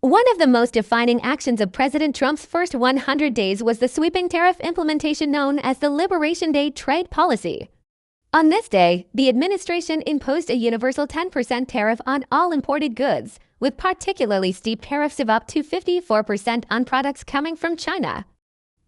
One of the most defining actions of President Trump's first 100 days was the sweeping tariff implementation known as the Liberation Day trade policy. On this day, the administration imposed a universal 10% tariff on all imported goods, with particularly steep tariffs of up to 54% on products coming from China.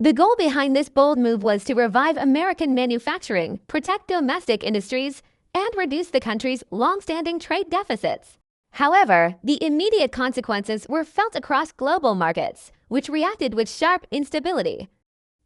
The goal behind this bold move was to revive American manufacturing, protect domestic industries, and reduce the country's long-standing trade deficits. However, the immediate consequences were felt across global markets, which reacted with sharp instability.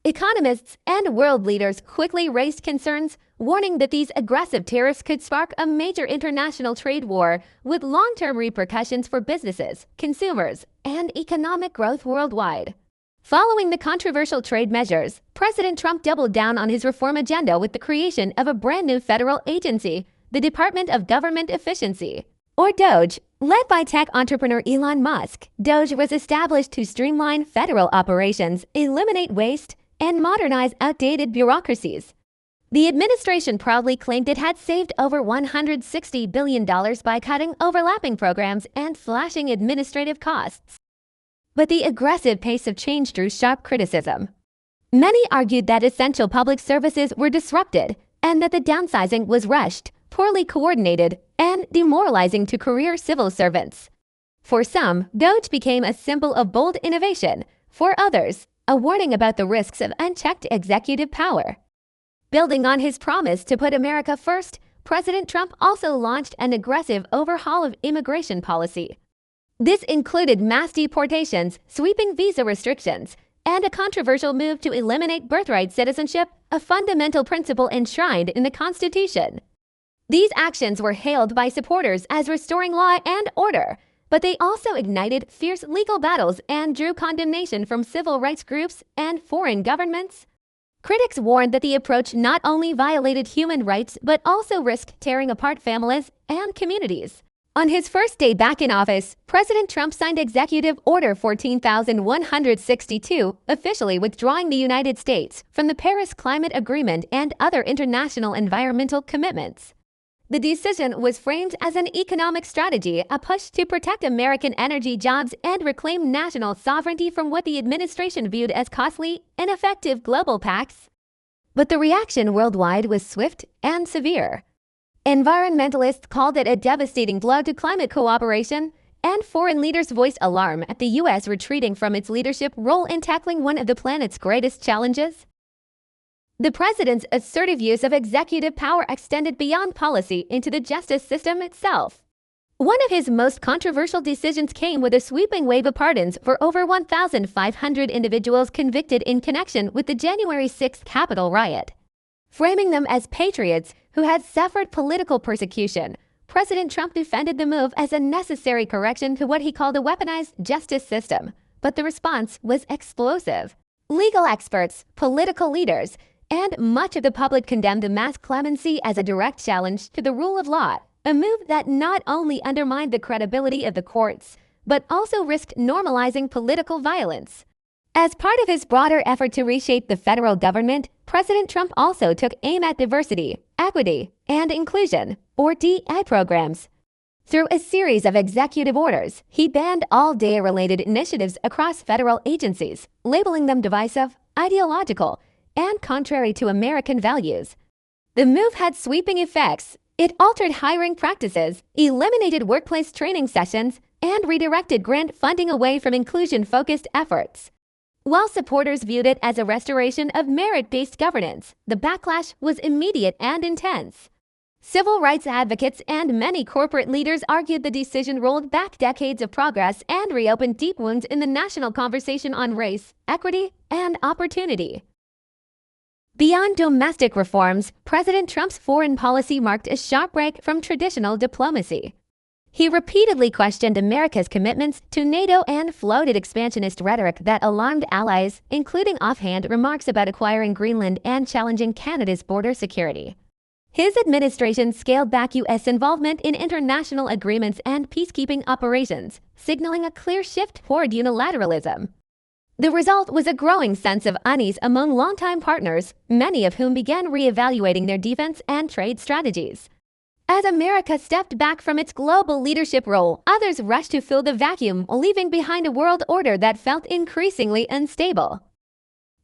Economists and world leaders quickly raised concerns, warning that these aggressive tariffs could spark a major international trade war with long-term repercussions for businesses, consumers, and economic growth worldwide. Following the controversial trade measures, President Trump doubled down on his reform agenda with the creation of a brand new federal agency, the Department of Government Efficiency, or DOGE. Led by tech entrepreneur Elon Musk, DOGE was established to streamline federal operations, eliminate waste, and modernize outdated bureaucracies. The administration proudly claimed it had saved over $160 billion by cutting overlapping programs and slashing administrative costs. But the aggressive pace of change drew sharp criticism. Many argued that essential public services were disrupted and that the downsizing was rushed, poorly coordinated, and demoralizing to career civil servants. For some, DOGE became a symbol of bold innovation. For others, a warning about the risks of unchecked executive power. Building on his promise to put America first, President Trump also launched an aggressive overhaul of immigration policy. This included mass deportations, sweeping visa restrictions, and a controversial move to eliminate birthright citizenship, a fundamental principle enshrined in the Constitution. These actions were hailed by supporters as restoring law and order, but they also ignited fierce legal battles and drew condemnation from civil rights groups and foreign governments. Critics warned that the approach not only violated human rights but also risked tearing apart families and communities. On his first day back in office, President Trump signed Executive Order 14,162, officially withdrawing the United States from the Paris Climate Agreement and other international environmental commitments. The decision was framed as an economic strategy, a push to protect American energy jobs and reclaim national sovereignty from what the administration viewed as costly, ineffective global pacts. But the reaction worldwide was swift and severe. Environmentalists called it a devastating blow to climate cooperation, and foreign leaders voiced alarm at the U.S. retreating from its leadership role in tackling one of the planet's greatest challenges. The president's assertive use of executive power extended beyond policy into the justice system itself. One of his most controversial decisions came with a sweeping wave of pardons for over 1,500 individuals convicted in connection with the January 6th Capitol riot. Framing them as patriots who had suffered political persecution, President Trump defended the move as a necessary correction to what he called a weaponized justice system. But the response was explosive. Legal experts, political leaders, and much of the public condemned the mass clemency as a direct challenge to the rule of law, a move that not only undermined the credibility of the courts, but also risked normalizing political violence. As part of his broader effort to reshape the federal government, President Trump also took aim at diversity, equity, and inclusion, or DEI programs. Through a series of executive orders, he banned all DEI-related initiatives across federal agencies, labeling them divisive, ideological, and contrary to American values. The move had sweeping effects. It altered hiring practices, eliminated workplace training sessions, and redirected grant funding away from inclusion-focused efforts. While supporters viewed it as a restoration of merit-based governance, the backlash was immediate and intense. Civil rights advocates and many corporate leaders argued the decision rolled back decades of progress and reopened deep wounds in the national conversation on race, equity, and opportunity. Beyond domestic reforms, President Trump's foreign policy marked a sharp break from traditional diplomacy. He repeatedly questioned America's commitments to NATO and floated expansionist rhetoric that alarmed allies, including offhand remarks about acquiring Greenland and challenging Canada's border security. His administration scaled back U.S. involvement in international agreements and peacekeeping operations, signaling a clear shift toward unilateralism. The result was a growing sense of unease among longtime partners, many of whom began reevaluating their defense and trade strategies. As America stepped back from its global leadership role, others rushed to fill the vacuum, leaving behind a world order that felt increasingly unstable.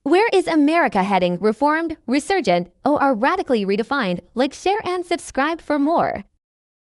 Where is America heading? Reformed, resurgent, or radically redefined? Like, share, and subscribe for more.